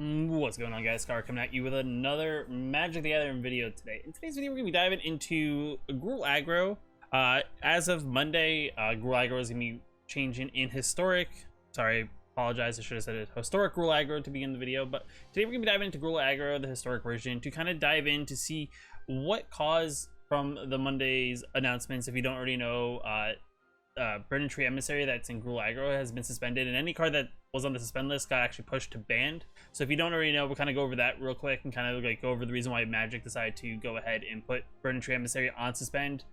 What's going on, guys? Scar coming at you with another Magic the Gathering video today. In today's video, we're going to be diving into Gruul aggro. As of Monday, Gruul aggro is going to be changing in historic. Sorry, apologize, I should have said it. Historic Gruul aggro to begin the video. But today we're going to be diving into Gruul aggro, the historic version, to kind of dive in to see what caused from the Monday's announcements. If you don't already know, Burning Tree Emissary that's in Gruul aggro has been suspended, and any card that was on the suspend list got actually pushed to banned. So if you don't already know, we'll kind of go over that real quick and kind of like go over the reason why Magic decided to go ahead and put Burning Tree Emissary on suspend.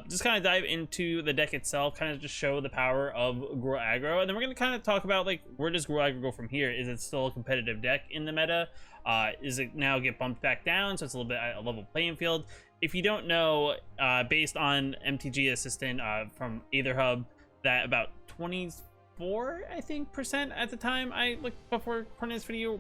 Just kind of dive into the deck itself, kind of just show the power of Gruul aggro, and then we're going to kind of talk about like where does Gruul aggro go from here. Is it still a competitive deck in the meta? Is it now get bumped back down so it's a little bit at a level playing field? If you don't know, based on MTG Assistant from EtherHub, that about 24, I think, percent at the time I looked before recording this video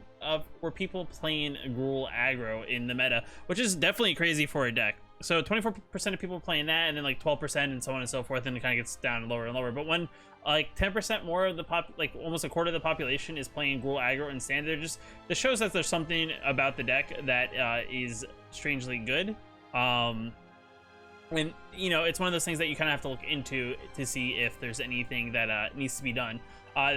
were people playing Gruul aggro in the meta, which is definitely crazy for a deck. So 24% of people playing that, and then like 12% and so on and so forth, and it kind of gets down lower and lower. But when like 10% more of the like almost a quarter of the population is playing Gruul aggro in standard, this shows that there's something about the deck that is strangely good. And you know, it's one of those things that you kind of have to look into to see if there's anything that needs to be done.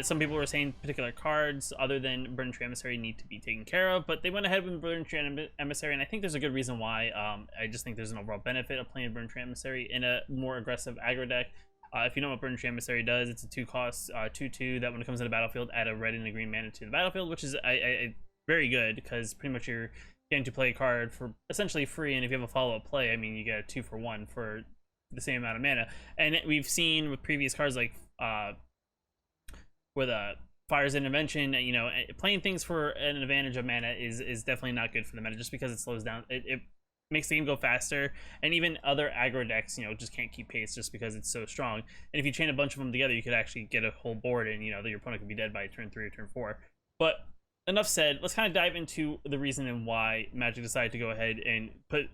Some people were saying particular cards other than Burning Tree Emissary need to be taken care of, but they went ahead with Burning Tree Emissary, and I think there's a good reason why. I just think there's an overall benefit of playing Burning Tree Emissary in a more aggressive aggro deck. If you know what Burning Tree Emissary does, it's a 2-cost 2/2 that when it comes to the battlefield, add a red and a green mana to the battlefield, which is very good because pretty much you're getting to play a card for essentially free, and if you have a follow-up play, I mean, you get a 2-for-1 for the same amount of mana. And we've seen with previous cards like with Fire's Intervention, you know, playing things for an advantage of mana is definitely not good for the meta, just because it slows down. It makes the game go faster, and even other aggro decks, you know, just can't keep pace just because it's so strong. And if you chain a bunch of them together, you could actually get a whole board, and you know, your opponent could be dead by turn 3 or turn 4. But enough said, let's kind of dive into the reason and why Magic decided to go ahead and put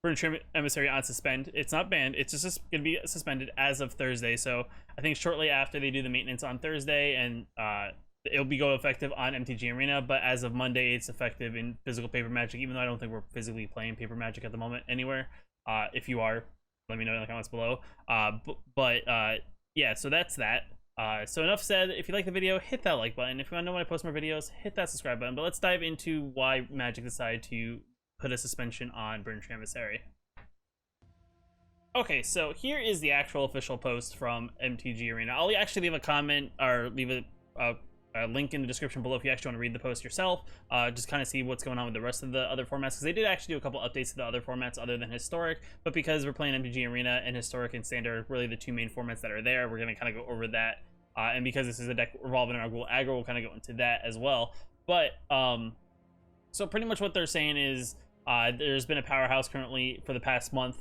Burning Tree Emissary on suspend. It's not banned, it's just going to be suspended as of Thursday. So I think shortly after they do the maintenance on Thursday, and it'll be go effective on MTG Arena, but as of Monday, it's effective in physical Paper Magic, even though I don't think we're physically playing Paper Magic at the moment anywhere. If you are, let me know in the comments below. Yeah, so that's that. So enough said. If you like the video, hit that like button. If you want to know when I post more videos, hit that subscribe button. But let's dive into why Magic decided to put a suspension on Burning Tree Emissary. Okay, so here is the actual official post from MTG Arena. I'll actually leave a comment or leave a link in the description below if you actually want to read the post yourself. Just kind of see what's going on with the rest of the other formats, because they did actually do a couple updates to the other formats other than historic, but because we're playing MTG Arena and historic and standard are really the two main formats that are there, we're going to kind of go over that. And because this is a deck revolving around Gruul aggro, we'll kind of go into that as well. But so pretty much what they're saying is there's been a powerhouse currently for the past month,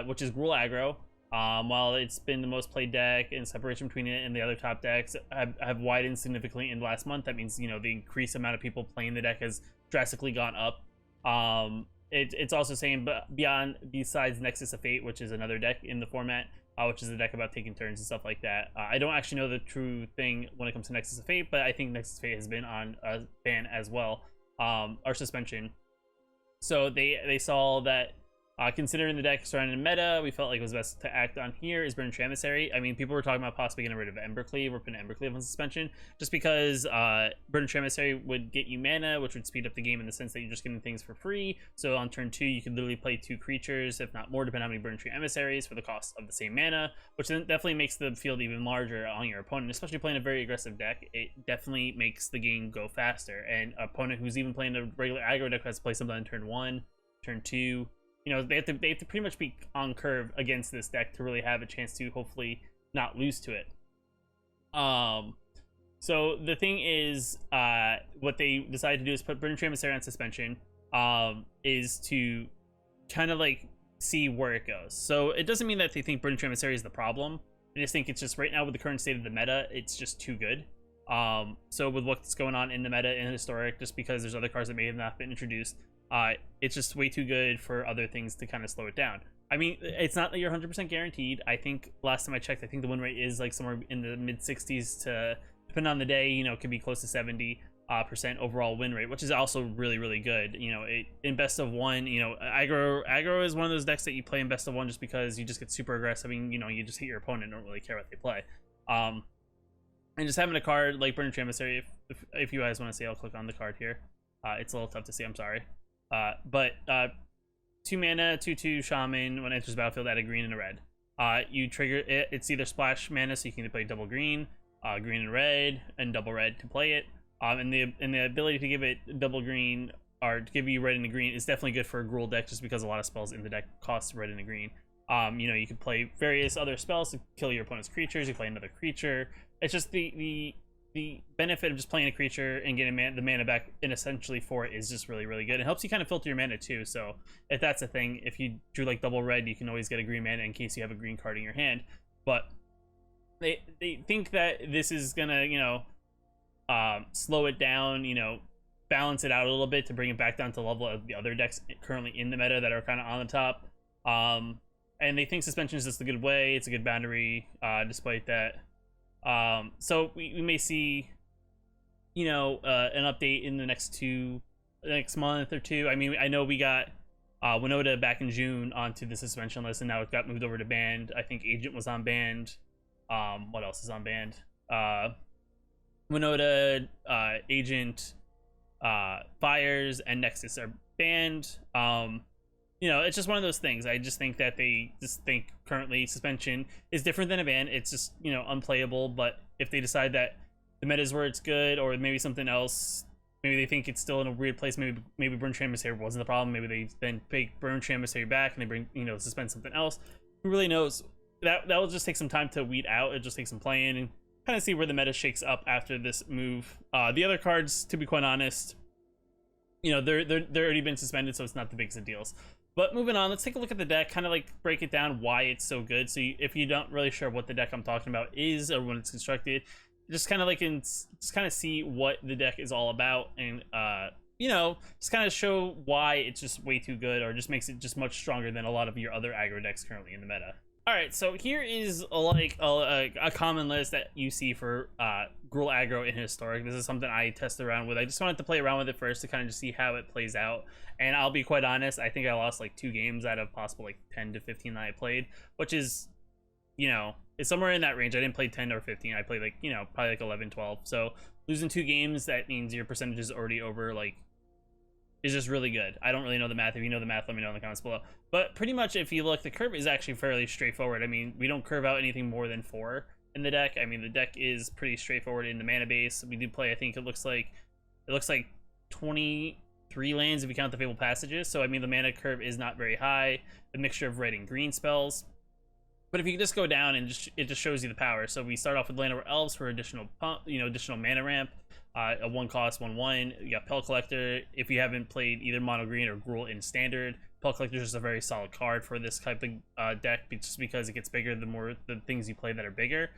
which is Gruul aggro. While it's been the most played deck, and separation between it and the other top decks have widened significantly in the last month, that means, you know, the increased amount of people playing the deck has drastically gone up. It's also saying, but besides Nexus of Fate, which is another deck in the format, which is a deck about taking turns and stuff like that. I don't actually know the true thing when it comes to Nexus of Fate, but I think Nexus of Fate has been on a ban as well, or suspension. So they saw that considering the deck surrounding meta, we felt like it was best to act on here is Burning Tree Emissary. I mean, people were talking about possibly getting rid of Embercleave or putting Embercleave on suspension, just because Burning Tree Emissary would get you mana, which would speed up the game in the sense that you're just getting things for free. So on turn 2, you could literally play 2 creatures, if not more, depending on how many Burning Tree Emissaries, for the cost of the same mana, which then definitely makes the field even larger on your opponent, especially playing a very aggressive deck. It definitely makes the game go faster, and an opponent who's even playing a regular aggro deck has to play something on turn 1, turn 2. You know, they have to pretty much be on curve against this deck to really have a chance to hopefully not lose to it. So the thing is, what they decided to do is put Burning Tree Emissary on suspension, is to kind of like see where it goes. So it doesn't mean that they think Burning Tree Emissary is the problem. I just think it's just right now with the current state of the meta, it's just too good. So with what's going on in the meta and historic, just because there's other cards that may have not been introduced, it's just way too good for other things to kind of slow it down. I mean, it's not that you're 100% guaranteed. I think last time I checked, I think the win rate is like somewhere in the mid 60s to, depending on the day, you know, it could be close to 70. percent overall win rate, which is also really good. You know, in best of one, you know, aggro is one of those decks that you play in best of one just because you just get super aggressive. I mean, you know, you just hit your opponent, don't really care what they play. And just having a card like Burning Emissary, if you guys want to see, I'll click on the card here. It's a little tough to see, I'm sorry. But 2 mana, 2/2 Shaman. When it enters the battlefield, add a green and a red. You trigger it. It's either splash mana, so you can play double green, green and red, and double red to play it. And the ability to give it double green or to give you red and a green is definitely good for a Gruul deck, just because a lot of spells in the deck cost red and a green. You know, you can play various other spells to kill your opponent's creatures. You play another creature. It's just the benefit of just playing a creature and getting the mana back and essentially for it is just really good. It helps you kind of filter your mana too. So if that's a thing, if you drew like double red, you can always get a green mana in case you have a green card in your hand. But they think that this is gonna, you know, slow it down, you know, balance it out a little bit to bring it back down to the level of the other decks currently in the meta that are kind of on the top. And they think suspension is just a good way. It's a good boundary, despite that. So we may see, you know, an update in the next month or two. I mean, I know we got Winota back in June onto the suspension list, and now it got moved over to banned. I think Agent was on banned. What else is on banned? Winota, Agent, Fires, and Nexus are banned. You know, it's just one of those things. I just think that they just think currently suspension is different than a ban. It's just, you know, unplayable. But if they decide that the meta is where it's good, or maybe something else, maybe they think it's still in a weird place. Maybe Burn Emissary wasn't the problem. Maybe they then take Burn Emissary back and they bring, you know, suspend something else. Who really knows? That will just take some time to weed out. It just takes some playing and kind of see where the meta shakes up after this move. The other cards, to be quite honest, you know, they're already been suspended, so it's not the biggest of deals. But moving on, let's take a look at the deck, kind of like break it down why it's so good. So if you don't really sure what the deck I'm talking about is or when it's constructed, just kind of like just kind of see what the deck is all about, and you know, just kind of show why it's just way too good, or just makes it just much stronger than a lot of your other aggro decks currently in the meta. All right, so here is a common list that you see for Gruul aggro in Historic. This is something I tested around with. I just wanted to play around with it first to kind of just see how it plays out. And I'll be quite honest, I think I lost like 2 games out of possible like 10 to 15 that I played, which is, you know, it's somewhere in that range. I didn't play 10 or 15. I played like, you know, probably like 11, 12. So losing 2 games, that means your percentage is already over, like, is just really good. I don't really know the math. If you know the math, let me know in the comments below. But pretty much, if you look, the curve is actually fairly straightforward. I mean, we don't curve out anything more than 4 in the deck. I mean, the deck is pretty straightforward in the mana base. We do play, I think it looks like 23 lands if you count the Fabled Passages. So I mean, the mana curve is not very high. A mixture of red and green spells. But if you just go down and it just shows you the power. So we start off with Land Over Elves for additional mana ramp. A 1-cost 1/1. You got Pel Collector. If you haven't played either Mono Green or Gruul in Standard, Pel Collector is just a very solid card for this type of deck, just because it gets bigger the more the things you play that are bigger.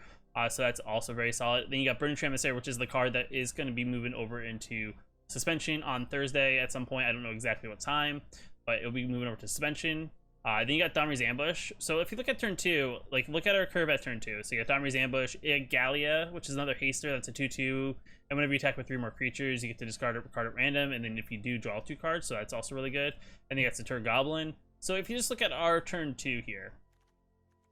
So that's also very solid. Then you got Burning Emissary, which is the card that is going to be moving over into suspension on Thursday at some point. I don't know exactly what time, but it'll be moving over to suspension. Then you got Domri's Ambush. So if you look at turn 2, like look at our curve at turn 2. So you got Domri's Ambush, Gallia, which is another haster. That's a 2/2. And whenever you attack with 3 more creatures, you get to discard a card at random. And then if you do, draw 2 cards. So that's also really good. And then you got Satyr Goblin. So if you just look at our turn 2 here,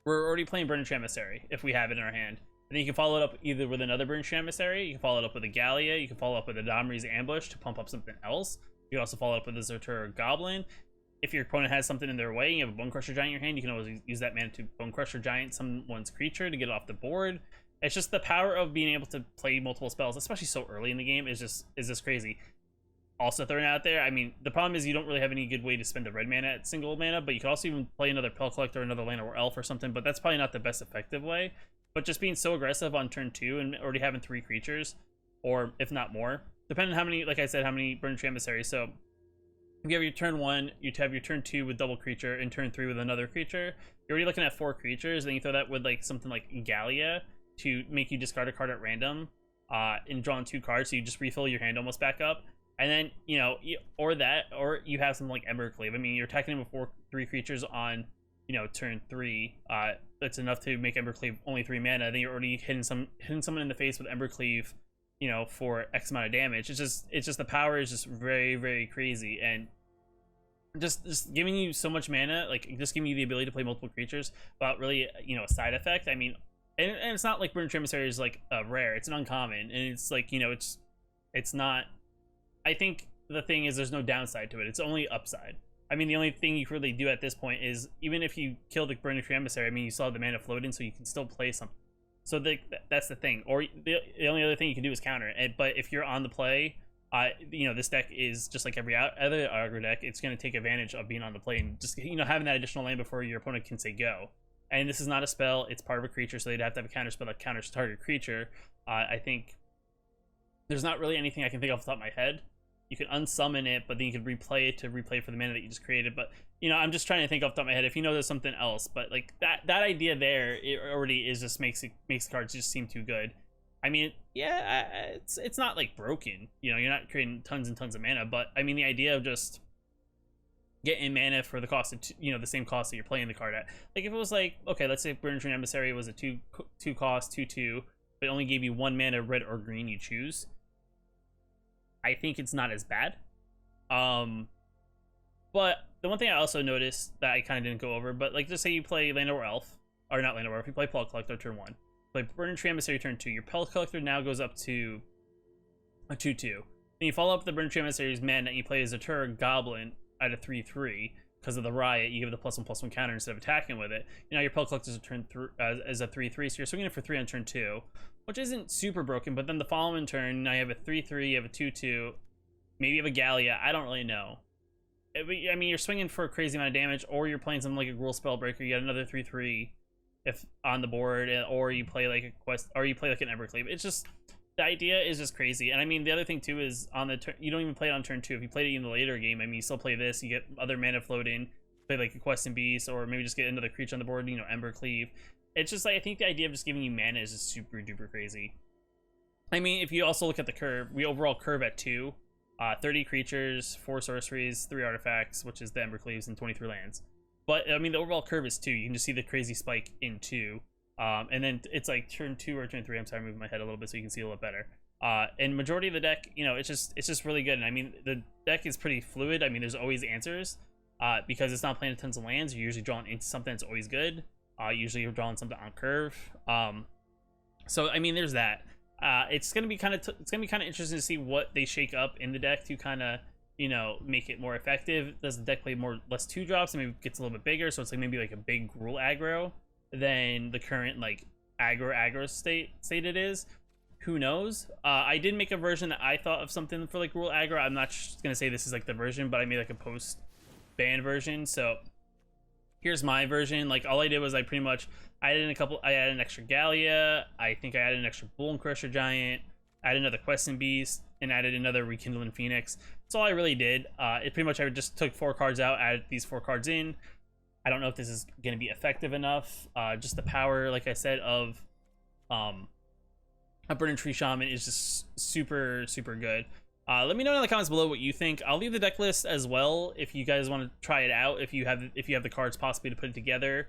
we're already playing Burning Emissary if we have it in our hand. And then you can follow it up either with another Burning Emissary. You can follow it up with a Gallia. You can follow up with a Domri's Ambush to pump up something else. You can also follow it up with a Satyr Goblin. If your opponent has something in their way and you have a Bone Crusher Giant in your hand, you can always use that mana to Bone Crusher Giant someone's creature to get it off the board. It's just the power of being able to play multiple spells, especially so early in the game, is just crazy. Also throwing out there, I mean, the problem is you don't really have any good way to spend the red mana at single mana, but you can also even play another Pel Collector, another Land or Elf or something, but that's probably not the best effective way. But just being so aggressive on turn 2 and already having 3 creatures, or if not more, depending on how many, like I said, how many Burning Emissaries. So if you have your turn 1, you have your turn 2 with double creature, and turn 3 with another creature. You're already looking at 4 creatures. Then you throw that with like something like Gallia to make you discard a card at random, and draw 2 cards, so you just refill your hand almost back up. And then, you know, or you have something like Embercleave. I mean, you're attacking him with 3 creatures on, you know, turn 3. That's enough to make Embercleave only 3 mana. Then you're already hitting someone in the face with Embercleave you know, for X amount of damage. It's just the power is just very, very crazy, and just giving you so much mana, like just giving you the ability to play multiple creatures without really, you know, a side effect. I mean, and it's not like Burning Tree Emissary is like a rare, it's an uncommon, and it's like, you know, it's not, I think the thing is there's no downside to it, it's only upside. I mean, the only thing you can really do at this point is, even if you kill the Burning Tree Emissary, I mean, you still have the mana floating, so you can still play something. So that's the thing. Or the only other thing you can do is counter. But if you're on the play, you know, this deck is just like every other aggro deck. It's going to take advantage of being on the play and just, you know, having that additional land before your opponent can say go. And this is not a spell; it's part of a creature, so they'd have to have a counter spell that counters target creature. I think there's not really anything I can think off the top of my head. You can unsummon it, but then you can replay it to replay for the mana that you just created. But, you know, I'm just trying to think off the top of my head if you know there's something else. But like that idea there, it already is just makes the cards just seem too good. I mean, yeah, it's not like broken. You know, you're not creating tons and tons of mana, but I mean, the idea of just getting mana for the cost of you know, the same cost that you're playing the card at. Like if it was like, okay, let's say Burning Tree Emissary was a two cost 2/2, but it only gave you 1 mana, red or green, you choose. I think it's not as bad. But the one thing I also noticed that I kind of didn't go over, but like just say you play Land or Elf, or not Land or Elf, you play Pelt Collector turn 1, play Burning Tree Emissary turn 2, your Pelt Collector now goes up to a 2/2. Then you follow up the Burning Tree Emissary's mana and you play as a Tur Goblin at a 3/3. Because of the riot, you give it the +1/+1 counter instead of attacking with it. You know, your Pelt Collector is a turn as a 3/3, so you're swinging it for 3 on turn 2, which isn't super broken. But then the following turn, now you have a 3/3, you have a 2/2, maybe you have a Gallia. I don't really know. I mean, you're swinging for a crazy amount of damage, or you're playing something like a Gruul Spellbreaker. You got another 3/3 if on the board, or you play like a quest, or you play like an Evercleave. It's just, the idea is just crazy. And I mean, the other thing too is on the turn, you don't even play it on turn 2. If you played it in the later game, I mean, you still play this, you get other mana float in, play like a Quest and Beast, or maybe just get another creature on the board, you know, Embercleave. It's just like, I think the idea of just giving you mana is just super duper crazy. I mean, if you also look at the curve, we overall curve at 2, 30 creatures, 4 sorceries, 3 artifacts, which is the Embercleaves, and 23 lands. But I mean, the overall curve is 2. You can just see the crazy spike in 2. And then it's like turn 2 or turn 3. I'm sorry, I'm moving my head a little bit so you can see a little better. And majority of the deck, you know, it's just really good. And I mean, the deck is pretty fluid. I mean, there's always answers, because it's not playing tons of lands. You're usually drawing into something that's always good. Usually you're drawing something on curve. So I mean, there's that. It's gonna be kind of interesting to see what they shake up in the deck to kind of, you know, make it more effective. Does the deck play less 2-drops, and maybe it gets a little bit bigger, so it's like maybe like a big Gruul aggro than the current like aggro state it is. Who knows? I did make a version that I thought of something for like Gruul aggro. I'm not just gonna say this is like the version, but I made like a post ban version. So here's my version. Like all I did was I added an extra Gallia. I think I added an extra Bone Crusher Giant, added another Quest and Beast, and added another Rekindling Phoenix. That's all I really did. It pretty much, I just took 4 cards out, added these 4 cards in. I don't know if this is going to be effective enough. Just the power, like I said, of a Burning Tree Shaman is just super, super good. Let me know in the comments below what you think. I'll leave the deck list as well if you guys want to try it out. If you have the cards possibly to put it together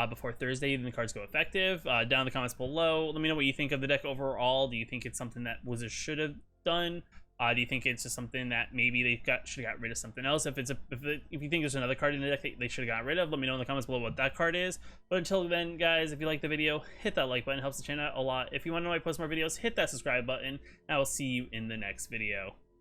before Thursday, then the cards go effective. Down in the comments below, let me know what you think of the deck overall. Do you think it's something that Wizards should have done? Do you think it's just something that maybe they should have got rid of something else? If you think there's another card in the deck they should have got rid of, let me know in the comments below what that card is. But until then, guys, if you like the video, hit that like button. It helps the channel out a lot. If you want to know I post more videos, hit that subscribe button. And I will see you in the next video.